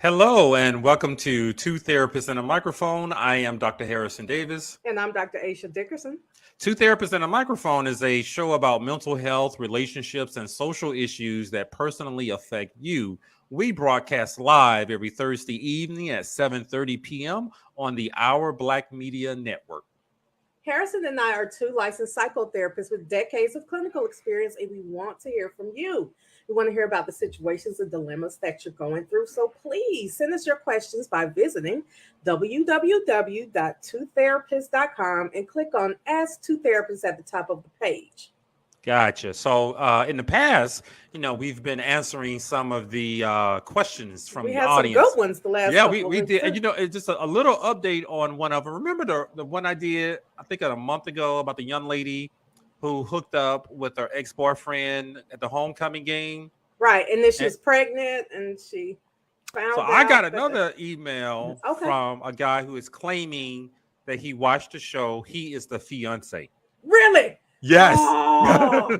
Hello and welcome to Two Therapists and a Microphone. I am Dr. Harrison Davis. And I'm Dr. Aisha Dickerson. Two Therapists and a Microphone is a show about mental health, relationships, and social issues that personally affect you. We broadcast live every Thursday evening at 7:30 p.m. on the Our Black Media Network. Harrison and I are two licensed psychotherapists with decades of clinical experience, and we want to hear from you. We want to hear about the situations and dilemmas that you're going through. So please send us your questions by visiting www.twotherapist.com and click on Ask Two Therapists at the top of the page. Gotcha. So in the past, we've been answering some of the questions from the audience. We had some good ones the last Yeah, couple we of did. weeks. And, it's just a little update on one of them. Remember the one I did, I think a month ago, about the young lady who hooked up with her ex-boyfriend at the homecoming game? Right. And then she was pregnant and she found So out. I got another email from a guy who is claiming that he watched the show. He is the fiance. Really? Yes. Oh.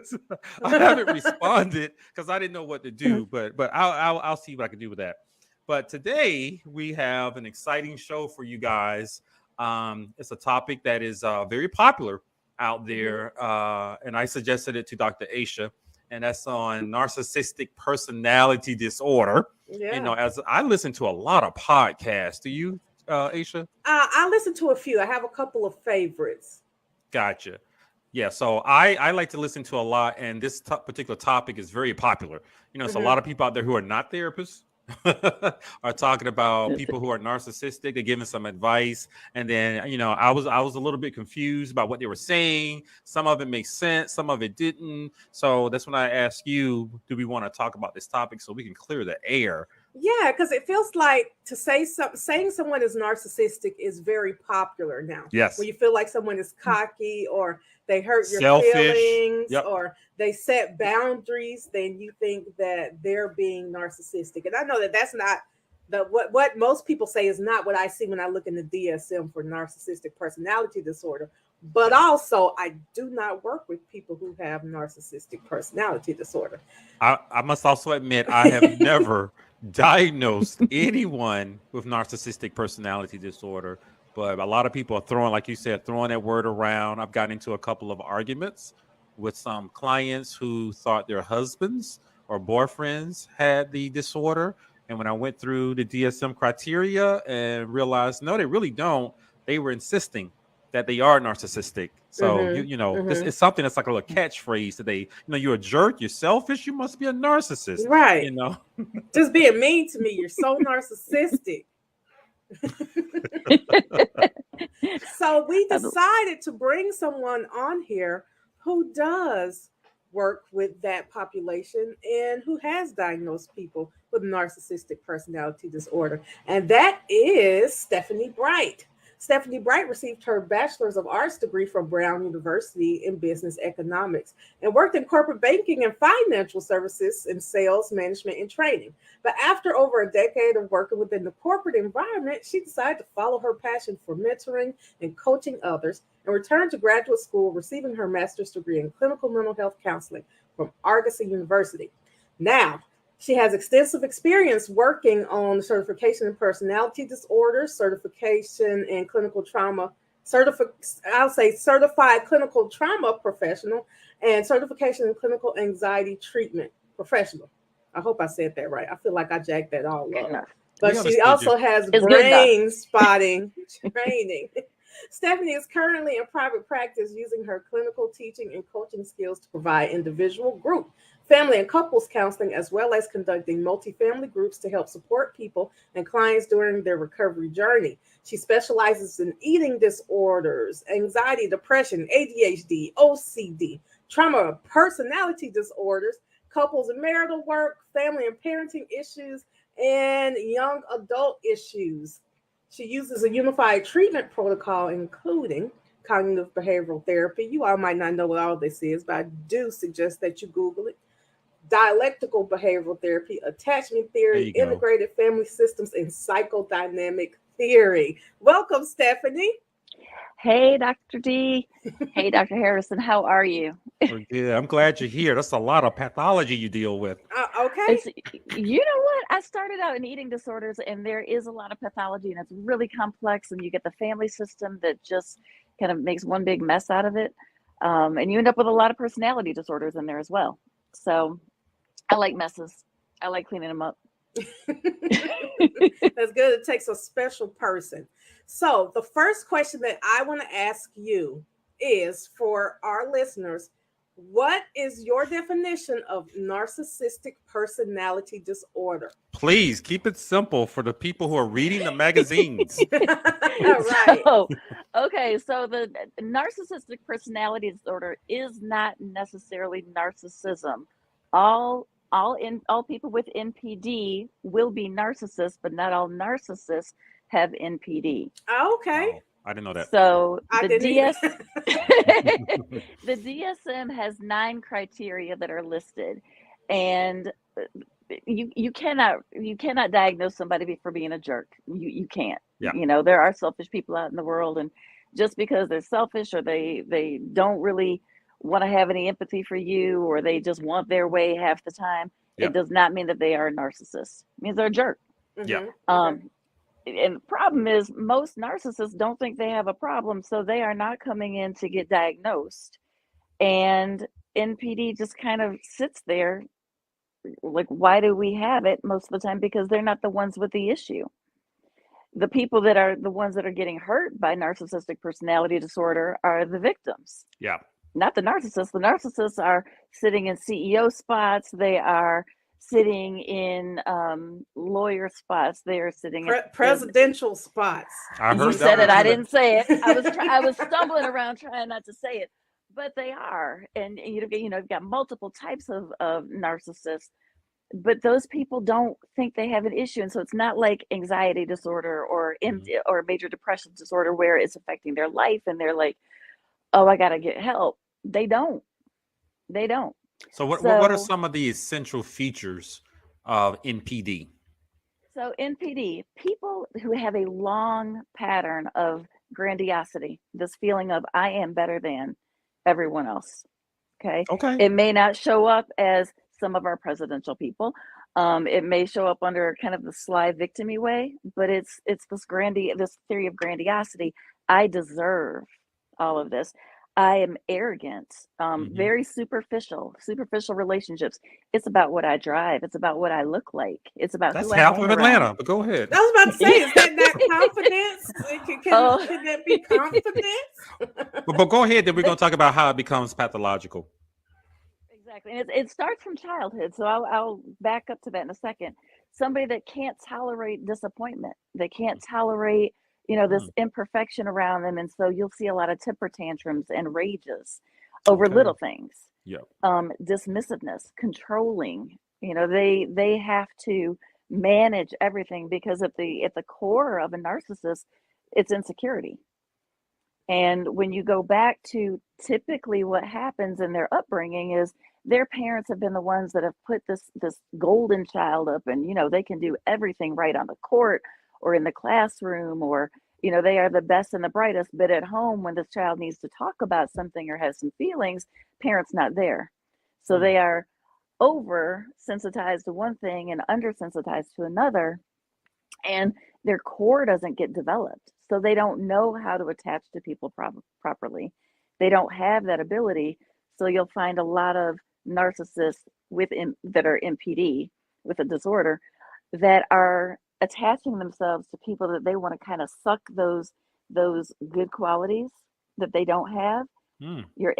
I haven't responded because I didn't know what to do, but I'll see what I can do with that. But today we have an exciting show for you guys. It's a topic that is very popular out there, and I suggested it to Dr. Aisha, and that's on narcissistic personality disorder. Yeah. As I listen to a lot of podcasts. Do you, Aisha? I listen to a few. I have a couple of favorites. Gotcha. Yeah, so I like to listen to a lot, and this particular topic is very popular. So a lot of people out there who are not therapists are talking about people who are narcissistic. They're giving some advice, and then I was a little bit confused about what they were saying. Some of it makes sense, some of it didn't. So that's when I asked you, do we want to talk about this topic so we can clear the air? Yeah, because it feels like saying someone is narcissistic is very popular now. Yes. When you feel like someone is cocky or they hurt your Selfish. feelings Yep. or they set boundaries, then you think that they're being narcissistic. And I know that that's not what most people say is not what I see when I look in the DSM for narcissistic personality disorder. But also, I do not work with people who have narcissistic personality disorder. I must also admit, I have never diagnosed anyone with narcissistic personality disorder, but a lot of people are throwing that word around. I've gotten into a couple of arguments with some clients who thought their husbands or boyfriends had the disorder. And when I went through the DSM criteria and realized, no, they really don't, they were insisting that they are narcissistic. So, this is something that's like a little catchphrase today. You're a jerk, you're selfish, you must be a narcissist. Right. Just being mean to me, you're so narcissistic. So we decided to bring someone on here who does work with that population and who has diagnosed people with narcissistic personality disorder. And that is Stephanie Bright. Stephanie Bright received her Bachelor's of Arts degree from Brown University in Business Economics and worked in corporate banking and financial services in sales, management, and training. But after over a decade of working within the corporate environment, she decided to follow her passion for mentoring and coaching others and returned to graduate school, receiving her master's degree in clinical mental health counseling from Argosy University. Now, she has extensive experience working on certification in personality disorders, certification in clinical trauma, certified clinical trauma professional, and certification in clinical anxiety treatment professional. I hope I said that right. I feel like I jacked that all up. But she also has brain spotting training. Stephanie is currently in private practice using her clinical teaching and coaching skills to provide individual, group, family, and couples counseling, as well as conducting multifamily groups to help support people and clients during their recovery journey. She specializes in eating disorders, anxiety, depression, ADHD, OCD, trauma, personality disorders, couples and marital work, family and parenting issues, and young adult issues. She uses a unified treatment protocol, including cognitive behavioral therapy. You all might not know what all this is, but I do suggest that you Google it. Dialectical behavioral therapy, attachment theory, integrated family systems, and psychodynamic theory. Welcome, Stephanie. Hey, Dr. D. Hey, Dr. Harrison. How are you? We're good. I'm glad you're here. That's a lot of pathology you deal with. Okay. It's, you know what? I started out in eating disorders, and there is a lot of pathology, and it's really complex. And you get the family system that just kind of makes one big mess out of it. And you end up with a lot of personality disorders in there as well. So I like messes, I like cleaning them up. That's good. It takes a special person. So, the first question that I want to ask you is for our listeners, what is your definition of narcissistic personality disorder? Please keep it simple for the people who are reading the magazines. Right. So, okay, so the narcissistic personality disorder is not necessarily narcissism. All people with NPD will be narcissists, but not all narcissists have NPD. Okay. Oh, I didn't know that. So I the didn't either. the DSM has 9 criteria that are listed, and you cannot diagnose somebody for being a jerk. You can't. Yeah. There are selfish people out in the world, and just because they're selfish or they don't really want to have any empathy for you, or they just want their way half the time, Yeah. it does not mean that they are a narcissist. It means they're a jerk. Yeah. Okay. And the problem is most narcissists don't think they have a problem, so they are not coming in to get diagnosed. And NPD just kind of sits there like, why do we have it most of the time? Because they're not the ones with the issue. The people that are the ones that are getting hurt by narcissistic personality disorder are the victims, Yeah. not the narcissists. The narcissists are sitting in CEO spots. They are sitting in lawyer spots. They are sitting at Presidential spots. I You heard said that it. I one. didn't say it. I was stumbling around trying not to say it, but they are. And you've got multiple types of narcissists, but those people don't think they have an issue, and so it's not like anxiety disorder or major depression disorder where it's affecting their life, and they're like, oh, I got to get help. They don't. They don't. So what are So some of the essential features of NPD? So NPD, people who have a long pattern of grandiosity, this feeling of I am better than everyone else. Okay. Okay. It may not show up as some of our presidential people. It may show up under kind of the sly victimy way, but it's this theory of grandiosity. I deserve all of this. I am arrogant, Mhm. very superficial relationships. It's about what I drive. It's about what I look like. It's about That's who I half hang of around. Atlanta, but go ahead. I was about to say, is that not confidence? Oh, Can that be confidence? But go ahead, then we're going to talk about how it becomes pathological. exactly. And it starts from childhood. So I'll back up to that in a second. Somebody that can't tolerate disappointment, they can't tolerate, this Mm, imperfection around them. And so you'll see a lot of temper tantrums and rages over okay. little things. Yeah. Dismissiveness, controlling. They have to manage everything because at the core of a narcissist, it's insecurity. And when you go back to typically what happens in their upbringing is their parents have been the ones that have put this golden child up, and they can do everything right on the court or in the classroom, or they are the best and the brightest, but at home when this child needs to talk about something or has some feelings, parents not there. So Mm, they are over sensitized to one thing and under sensitized to another, and their core doesn't get developed, so they don't know how to attach to people properly. They don't have that ability. So you'll find a lot of narcissists that are NPD with a disorder that are attaching themselves to people that they want to kind of suck those good qualities that they don't have. mm. Your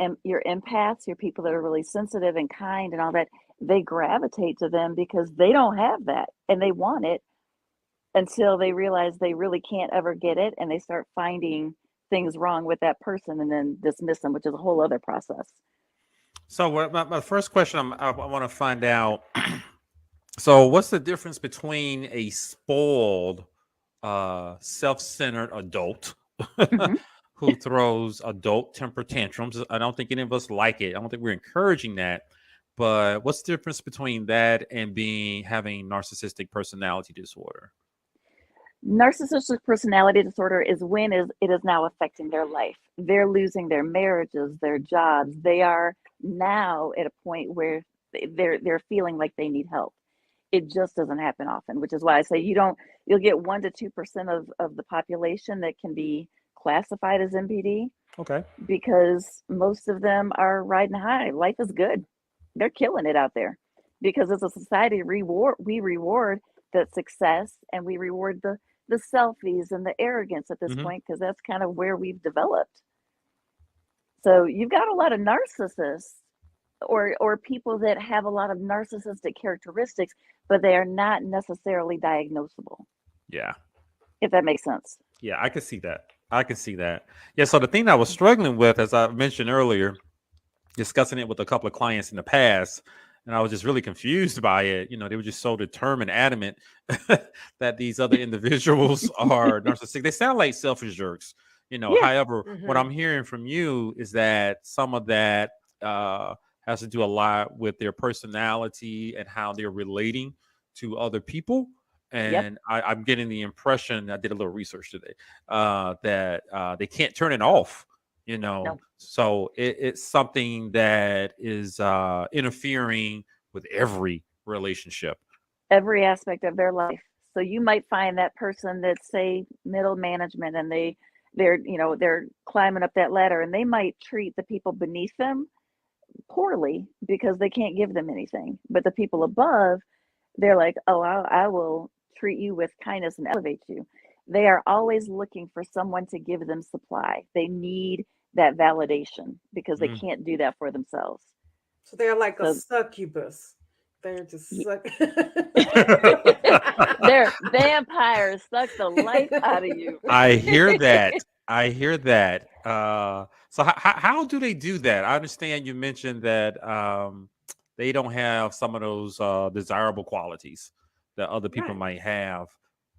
empaths, your people that are really sensitive and kind and all that, they gravitate to them because they don't have that and they want it, until they realize they really can't ever get it, and they start finding things wrong with that person and then dismiss them, which is a whole other process. So my first question I want to find out. So what's the difference between a spoiled, self-centered adult Hmm. who throws adult temper tantrums? I don't think any of us like it. I don't think we're encouraging that. But what's the difference between that and having narcissistic personality disorder? Narcissistic personality disorder is when it is now affecting their life. They're losing their marriages, their jobs. They are now at a point where they're feeling like they need help. It just doesn't happen often, which is why I say you'll get 1 to 2% of the population that can be classified as MPD, Okay. because most of them are riding high. Life is good. They're killing it out there because as a society we reward the success, and we reward the selfies and the arrogance at this Hmm. point, because that's kind of where we've developed. So you've got a lot of narcissists, or people that have a lot of narcissistic characteristics, but they are not necessarily diagnosable, Yeah. if that makes sense. Yeah, I can see that. I can see that. Yeah. So the thing I was struggling with, as I mentioned earlier, discussing it with a couple of clients in the past, and I was just really confused by it. They were just so determined, adamant that these other individuals are narcissistic. They sound like selfish jerks. Yeah. However, what Mhm. I'm hearing from you is that some of that has to do a lot with their personality and how they're relating to other people. Yep. And I'm getting the impression, I did a little research today, that they can't turn it off. No. So it's something that is interfering with every relationship. Every aspect of their life. So you might find that person that's, say, middle management, and they're climbing up that ladder, and they might treat the people beneath them poorly because they can't give them anything. But the people above, they're like, oh, I will treat you with kindness and elevate you. They are always looking for someone to give them supply. They need that validation because they Mm. can't do that for themselves. So they're like a So succubus. They're just suck. they're vampires, suck the life out of you. I hear that. I hear that. So how do they do that? I understand you mentioned that they don't have some of those desirable qualities that other people Right. might have.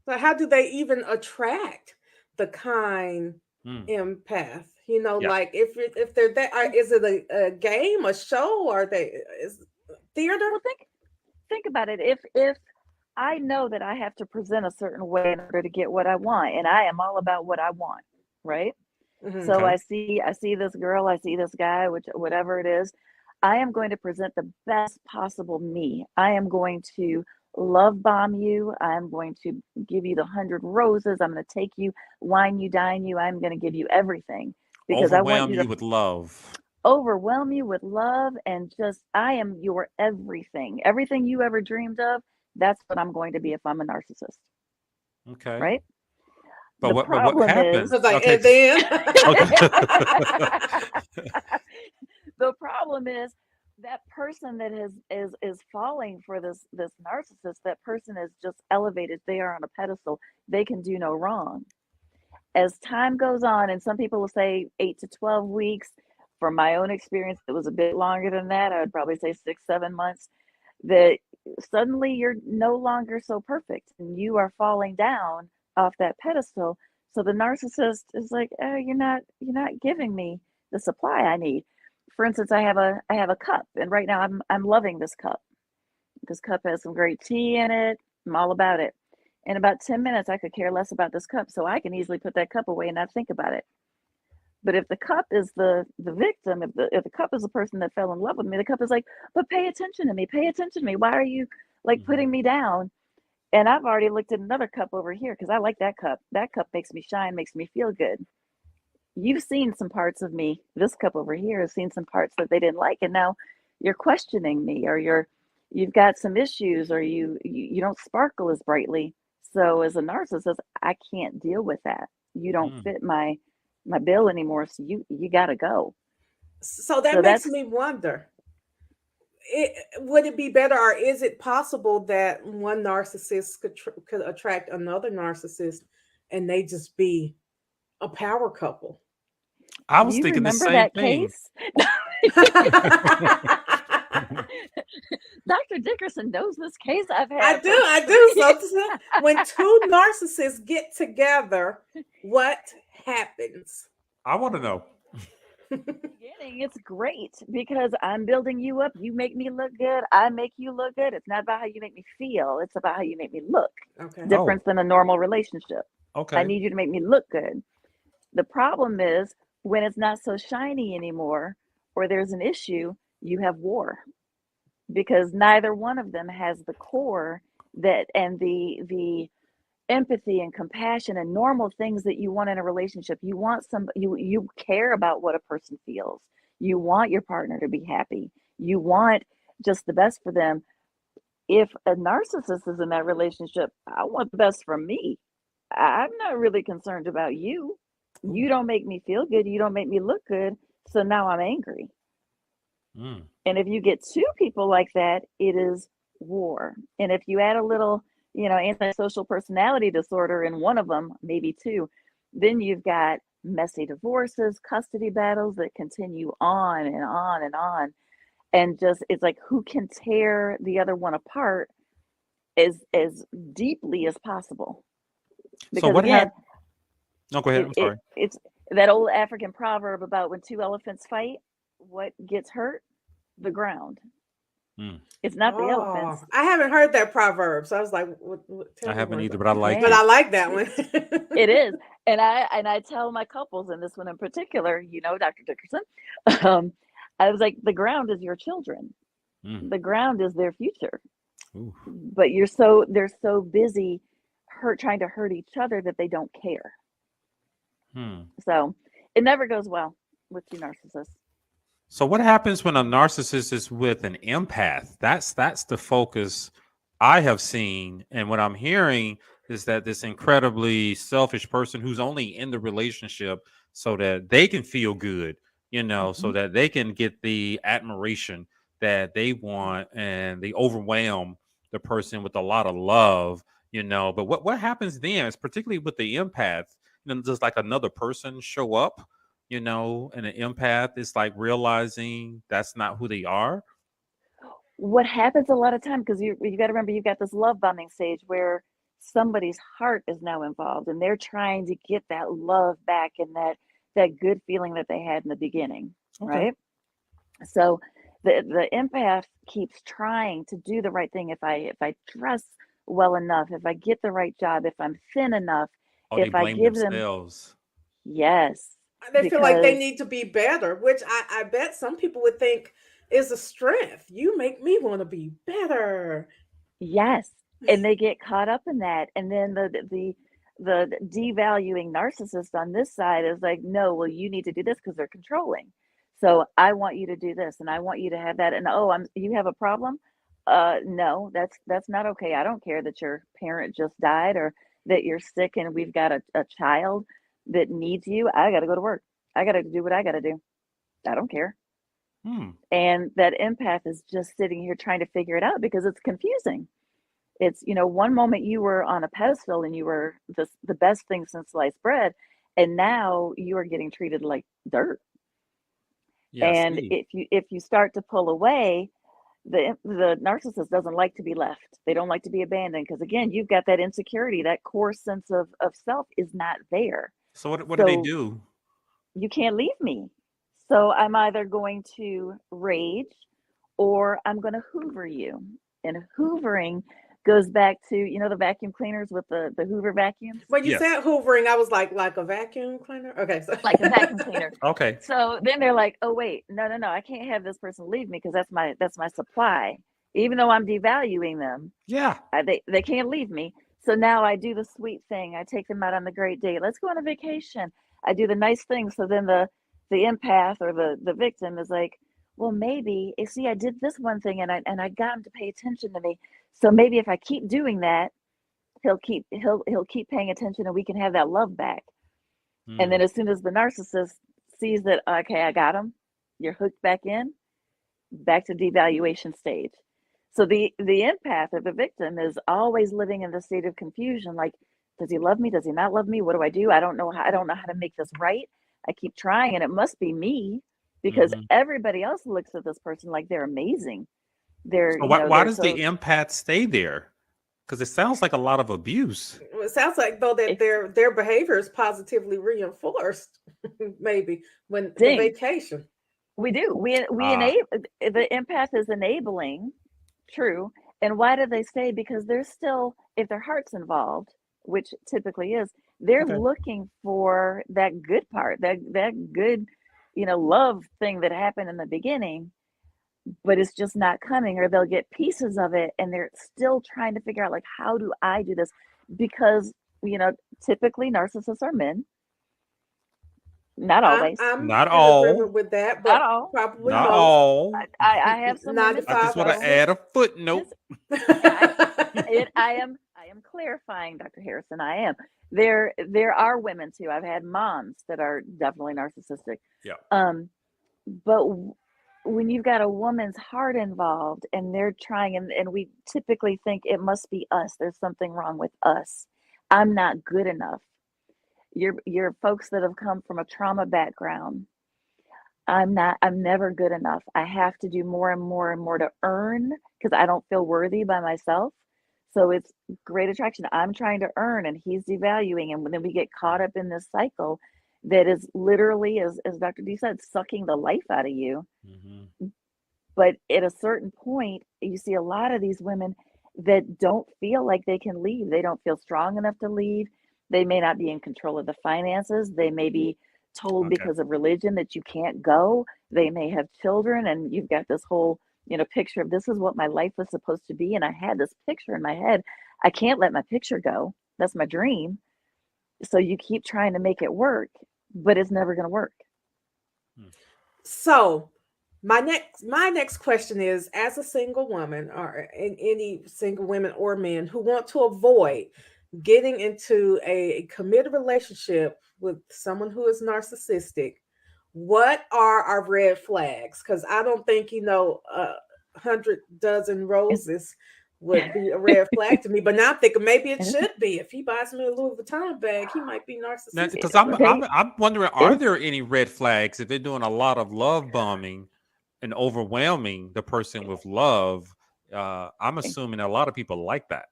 So how do they even attract the kind Mm. empath? Yeah. Like if they're that, is it a game, a show, or is theater? Well, think about it. If I know that I have to present a certain way in order to get what I want, and I am all about what I want, right? Hmm. So Okay. I see this girl, I see this guy, which whatever it is, I am going to present the best possible me. I am going to love bomb you. I'm going to give you the 100 roses. I'm going to take you, wine you, dine you. I'm going to give you everything because I want Overwhelm you you to with love. overwhelm you with love, and just I am your everything. Everything you ever dreamed of, that's what I'm going to be if I'm a narcissist, Okay. right? But The what problem happens? is It's like, Okay. and then Okay. the problem is that person that is falling for this narcissist, that person is just elevated. They are on a pedestal. They can do no wrong. As time goes on, and some people will say 8 to 12 weeks. From my own experience, it was a bit longer than that. I would probably say 6, 7 months. That suddenly you're no longer so perfect, and you are falling down off that pedestal. So the narcissist is like, oh, you're not giving me the supply I need. For instance, I have a cup, and right now I'm loving this cup. This cup has some great tea in it. I'm all about it. In about 10 minutes, I could care less about this cup, so I can easily put that cup away and not think about it. But if the cup is the victim, if the cup is the person that fell in love with me, the cup is like, but pay attention to me, pay attention to me. Why are you like Mhm. putting me down? And I've already looked at another cup over here because I like that cup. That cup makes me shine, makes me feel good. You've seen some parts of me. This cup over here has seen some parts that they didn't like, and now you're questioning me, or you've got some issues, or you don't sparkle as brightly. So as a narcissist, I can't deal with that. You don't Mm. fit my bill anymore, so you got to go. so that So makes that's me wonder. Would it be better, or is it possible that one narcissist could attract another narcissist, and they just be a power couple? I Do was you thinking the remember same that thing. case? Dr. Dickerson knows this case I've I had do, for I do. 3 When two narcissists get together, what happens? I want to know. beginning, beginning, it's great because I'm building you up. You make me look good. I make you look good. It's not about how you make me feel. It's about how you make me look. Okay. Oh, Difference than a normal relationship. I okay. need you to make me look good. The problem is when it's not so shiny anymore or there's an issue, you have war because neither one of them has the core that and the empathy and compassion and normal things that you want in a relationship. You want you care about what a person feels. You want your partner to be happy. You want just the best for them. If a narcissist is in that relationship, I want the best for me. I'm not really concerned about you. Ooh. You don't make me feel good. You don't make me look good. So now I'm angry. Mm. And if you get two people like that, it is war. And if you add a little, antisocial personality disorder in one of them, maybe two, then you've got messy divorces, custody battles that continue on and on and on. And just it's like who can tear the other one apart as deeply as possible. So Because what again, happened? No, go ahead. I'm sorry. it's that old African proverb about when two elephants fight, what gets hurt? The ground. Mm. It's not the Oh, elephants. I haven't heard that proverb, so I was like, I tell me haven't more either, about but I it. like But it. Yeah, I like that one. it is. And I tell my couples, and this one in particular, Dr. Dickerson, um, I was like, the ground is your children. Mm. The ground is their future. Ooh. But they're so busy trying to hurt each other that they don't care. Hmm. So it never goes well with two narcissists. So what happens when a narcissist is with an empath? That's the focus I have seen, and what I'm hearing is that this incredibly selfish person who's only in the relationship so that they can feel good, so Mhm. that they can get the admiration that they want, and they overwhelm the person with a lot of love, But what happens then? It's particularly with the empath, does like another person show up? And an empath is like realizing that's not who they are. What happens a lot of time, because you got to remember, you've got this love bombing stage where somebody's heart is now involved and they're trying to get that love back and that good feeling that they had in the beginning, Okay. right? So the empath keeps trying to do the right thing. If I dress well enough, if I get the right job, if I'm thin enough, Oh, they if I blame give them, themselves. yes, They feel like they because need to be better, which I bet some people would think is a strength. You make me want to be better. yes, and they get caught up in that, and then the devaluing narcissist on this side is like, no, well, you need to do this because they're controlling. So I want you to do this, and I want you to have that, and oh, you have a problem? No, that's not okay. I don't care that your parent just died or that you're sick and we've got a child that needs you. I got to go to work. I got to do what I got to do. I don't care. Hmm. And that empath is just sitting here trying to figure it out because it's confusing. It's, one moment you were on a pedestal and you were the best thing since sliced bread, and now you are getting treated like dirt. Yeah. And See. if you start to pull away, the narcissist doesn't like to be left. They don't like to be abandoned because again, you've got that insecurity, that core sense of self is not there. So what do they So do? you can't leave me. So I'm either going to rage or I'm going to hoover you. And hoovering goes back to, the vacuum cleaners with the Hoover vacuums, When you Yes. said hoovering, I was like a vacuum cleaner. Okay, so like a vacuum cleaner. Okay. So then they're like, oh wait, no, I can't have this person leave me because that's my supply. Even though I'm devaluing them, Yeah. they can't leave me. So now I do the sweet thing. I take them out on the great date. Let's go on a vacation. I do the nice thing. So then the empath or the victim is like, well, maybe see, I did this one thing and I got him to pay attention to me. So maybe if I keep doing that, he'll keep paying attention and we can have that love back. And Hmm. then as soon as the narcissist sees that, okay, I got him, you're hooked back in, back to devaluation stage. So the empath or the victim is always living in the state of confusion. Like, does he love me? Does he not love me? What do I do? I don't know how to make this right. I keep trying, and it must be me because Hmm. everybody else looks at this person like they're amazing. They're, So why they're does the so empath stay there? Because it sounds like a lot of abuse. it sounds like though that it's their behavior is positively reinforced, maybe when the ding. vacation. We do. We Ah, enable, the empath is enabling, true. And why do they stay? Because they're still, if their heart's involved, which typically is, they're okay. looking for that good part, that good, love thing that happened in the beginning, but it's just not coming, or they'll get pieces of it and they're still trying to figure out, like, how do I do this? Because, typically narcissists are men, not always, I'm Not in all. agreement with that, not but all. probably Not No, most. all. I have some women I too. just 95 want to So percent. add a footnote. just I am clarifying, Dr. Harrison. I am. There are women too. I've had moms that are definitely narcissistic. Yeah. But when you've got a woman's heart involved and they're trying, and we typically think it must be us. There's something wrong with us. I'm not good enough. You're folks that have come from a trauma background. I'm never good enough. I have to do more and more and more to earn because I don't feel worthy by myself. So it's great attraction. I'm trying to earn and he's devaluing. And then we get caught up in this cycle that is literally, as Dr. D said, sucking the life out of you. Mm-hmm. But at a certain point, you see a lot of these women that don't feel like they can leave. They don't feel strong enough to leave. They may not be in control of the finances. They may be told Okay. because of religion that you can't go. They may have children, and you've got this whole, picture of this is what my life was supposed to be. And I had this picture in my head. I can't let my picture go. That's my dream. So you keep trying to make it work, but it's never going to work. So my next question is, as a single woman, or any single women or men who want to avoid getting into a committed relationship with someone who is narcissistic, what are our red flags? Because I don't think, 100 dozen roses would be a red flag to me. But now I'm thinking maybe it should be. If he buys me a Louis Vuitton bag, he might be Now, narcissistic. because I'm, But I'm They, I'm wondering, are it's there any red flags if they're doing a lot of love bombing and overwhelming the person with love? I'm assuming a lot of people like that.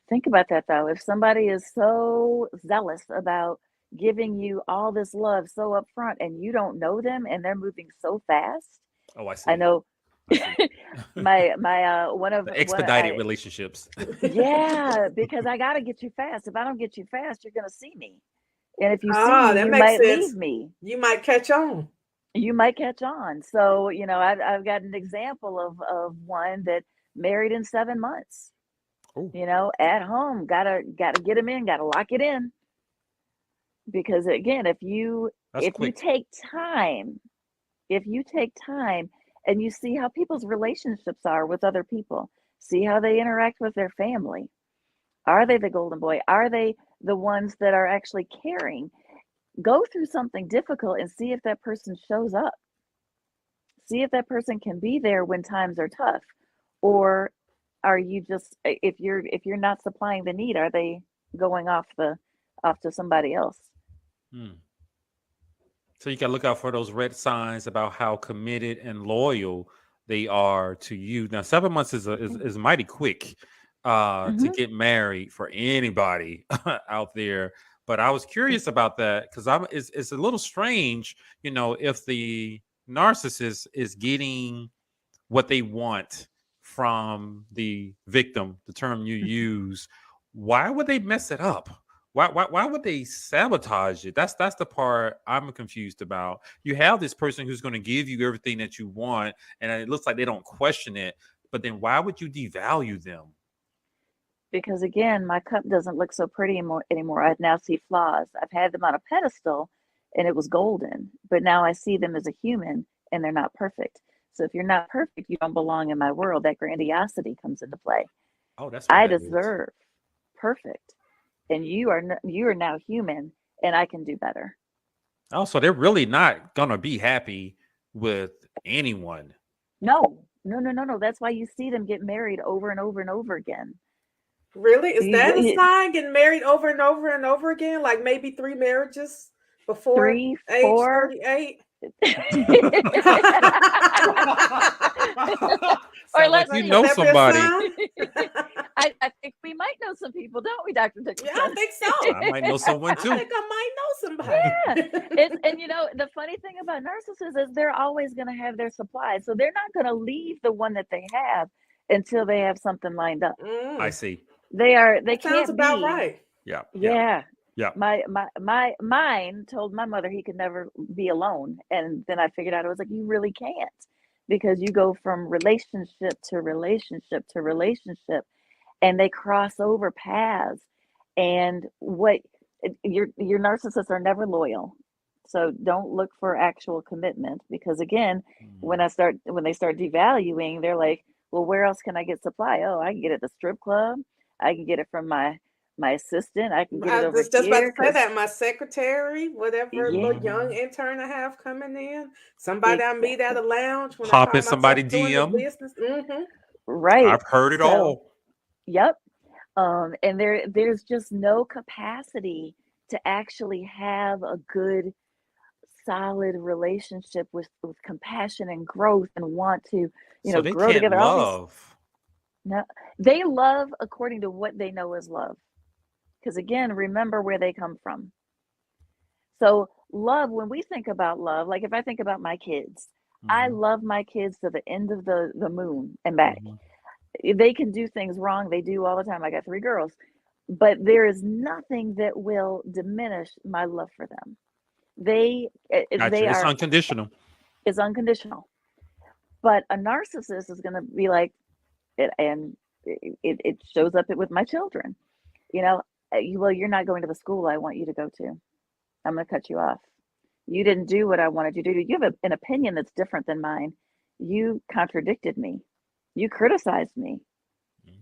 Think about that though. If somebody is so zealous about giving you all this love so upfront and you don't know them and they're moving so fast, Oh, I I see. know I see. my one of The one expedited I relationships. yeah, because I got to get you fast. If I don't get you fast, you're going to see me. And if you see ah, me, that you makes might sense. leave me. You might catch on. You might catch on. So, I've got an example of one that married in 7 months, Oh, at home, gotta get him in, gotta lock it in. Because again, that's if you quick. take time, if you take time and you see how people's relationships are with other people, see how they interact with their family. Are they the golden boy? Are they the ones that are actually caring? Go through something difficult and see if that person shows up. See if that person can be there when times are tough. Or are you just, if you're not supplying the need, are they going off to somebody else? Hmm. So you got to look out for those red signs about how committed and loyal they are to you. Now, 7 months is mighty quick to Mm-hmm. get married for anybody out there. But I was curious about that because it's a little strange, if the narcissist is getting what they want from the victim, the term you use, why would they mess it up? Why would they sabotage it? That's the part I'm confused about. You have this person who's going to give you everything that you want, and it looks like they don't question it. But then why would you devalue them? Because again, my cup doesn't look so pretty anymore. I now see flaws. I've had them on a pedestal and it was golden, but now I see them as a human and they're not perfect. So if you're not perfect, you don't belong in my world. That grandiosity comes into play. Oh, that's what I that is. deserve perfect, and you are now human, and I can do better. Oh, so they're really not gonna be happy with anyone. No, no, no, no, no. That's why you see them get married over and over and over again. Really? Is You, that a you sign, getting married over and over and over again? Like maybe three marriages before three, age four. 38? Or Sound like let's you Could see. know that be a somebody. sign? I think we might know some people, don't we, Dr. Yeah, I Dickerson? think so. I might know someone I too. think I might know supply. Yeah. And the funny thing about narcissists is they're always going to have their supply. So they're not going to leave the one that they have until they have something lined up. I Mm, see. They that sounds can't about be. right. Yeah. Yeah. Yeah. Yeah. Mine told my mother he could never be alone. And then I figured out, I was like, you really can't, because you go from relationship to relationship to relationship, and they cross over paths. And your narcissists are never loyal. So don't look for actual commitment, because again, Mm. when they start devaluing, they're like, well, where else can I get supply? Oh, I can get it at the strip club. I can get it from my assistant. I can get it I over was just about to here say because that my secretary, whatever little young Mhm. intern I have coming in, somebody I meet at exactly a lounge when I Hop in call myself somebody doing the DM. business. Hmm. right. I've heard it So, all. yep. And there's just no capacity to actually have a good solid relationship with compassion and growth and want to So they grow can't together, all these. love. No, they love according to what they know is love, because again, remember where they come from. So love, when we think about love, like if I think about my kids, I Mhm. love my kids to the end of the moon and back. Mhm. They can do things wrong, they do all the time. I got 3 girls, but there is nothing that will diminish my love for them. They Gotcha. It's are unconditional. is unconditional. But a narcissist is going to be like it, and it shows up with my children. You know, well, you're not going to the school I want you to go to. I'm going to cut you off. You didn't do what I wanted you to do. You have an opinion that's different than mine. You contradicted me. You criticized me. Mhm.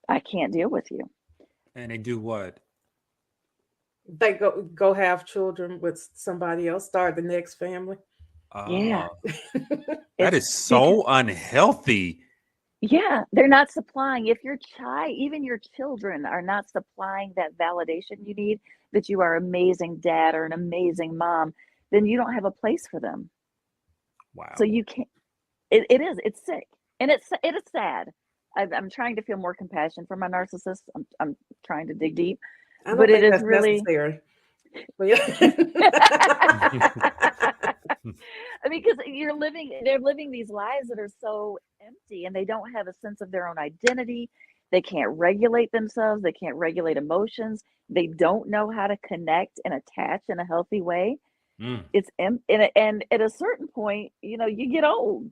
I can't deal with you. And they do what? They go have children with somebody else, start the next family. Yeah, Uh, that it's is because so unhealthy. yeah, they're not supplying. If your child, even your children, are not supplying that validation you need, that you are amazing dad or an amazing mom, then you don't have a place for them. So Wow. you can't. It's sick, and it is sad. I'm trying to feel more compassion for my narcissist. I'm trying to dig deep, I don't but it think is that's really. necessary. But yeah. I mean, because they're living these lives that are so empty, and they don't have a sense of their own identity. They can't regulate themselves. They can't regulate emotions. They don't know how to connect and attach in a healthy way. Mm, And at a certain point, you get old.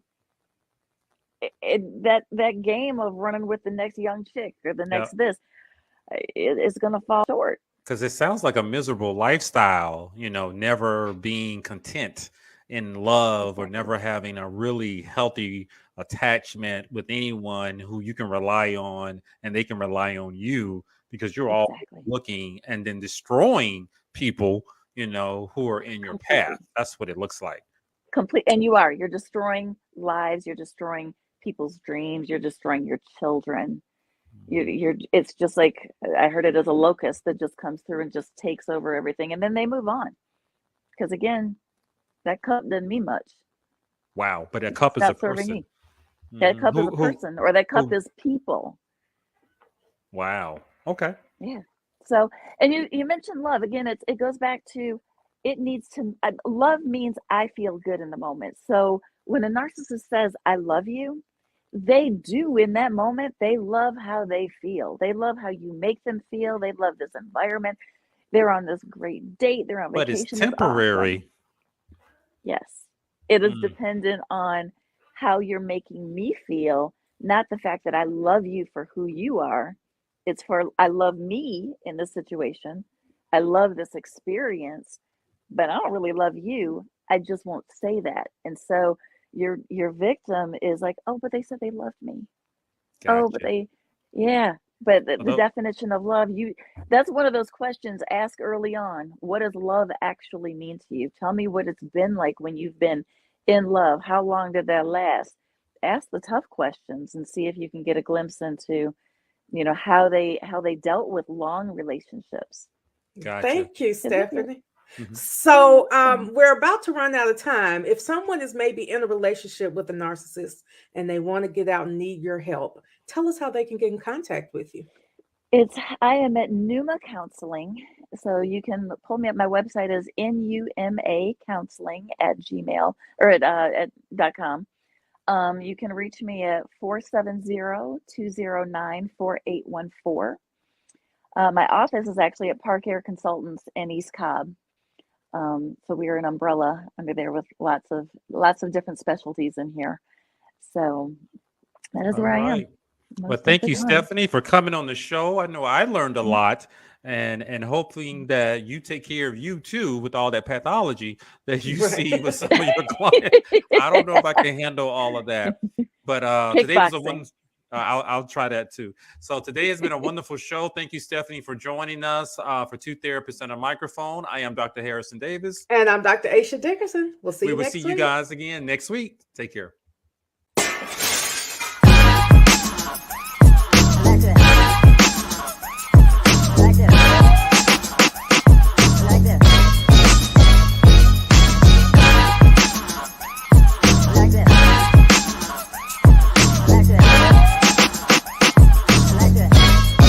That game of running with the next young chick or the yeah. next this, it's going to fall short. Because it sounds like a miserable lifestyle, never being content in love or Exactly. never having a really healthy attachment with anyone who you can rely on and they can rely on you because you're all Exactly. looking and then destroying people, who are in your path. Completely. That's what it looks like. And you're destroying lives, you're destroying people's dreams, you're destroying your children. It's just like, I heard it as a locust that just comes through and just takes over everything, and then they move on, because again, that cup doesn't mean much. Wow. But a It's cup is a not serving person. me. That cup is a Who, person, or that cup who, is people. wow. Okay. Yeah. So, and you mentioned love again. It goes back to, it needs to love means I feel good in the moment. So when a narcissist says I love you, they do in that moment. They love how they feel. They love how you make them feel. They love this environment. They're on this great date. They're on But it's vacation. It's awesome. temporary. Yes, it is Mm, dependent on how you're making me feel, not the fact that I love you for who you are. It's for I love me in this situation. I love this experience, but I don't really love you. I just won't say that. And so your victim is like, "Oh, but they said they loved me. Oh, but gotcha. they yeah." But the Although, definition of love, that's one of those questions, ask early on. What does love actually mean to you? Tell me what it's been like when you've been in love. How long did that last? Ask the tough questions and see if you can get a glimpse into, how they dealt with long relationships. gotcha. Thank you, 'Cause it Stephanie. Mhm. you're So, welcome. we're about to run out of time. If someone is maybe in a relationship with a narcissist and they want to get out and need your help, tell us how they can get in contact with you. It's I am at Numa Counseling, So you can pull me up. My website is numacounseling@gmail or at .com. You can reach me at 470-209-4814. My office is actually at Park Air Consultants in East Cobb. So we are an umbrella under there with lots of different specialties in here. So that is All where I am right. most Well, of thank the you, time. Stephanie, for coming on the show. I know I learned a lot, and hoping that you take care of you too with all that pathology that you see with some of your clients. I don't know if I can handle all of that, but today was a one. Kickboxing. I'll try that too. So today has been a wonderful show. Thank you, Stephanie, for joining us for Two Therapists and a Microphone. I am Dr. Harrison Davis. And I'm Dr. Aisha Dickerson. We'll see We you will see next you week. guys again next week. Take care.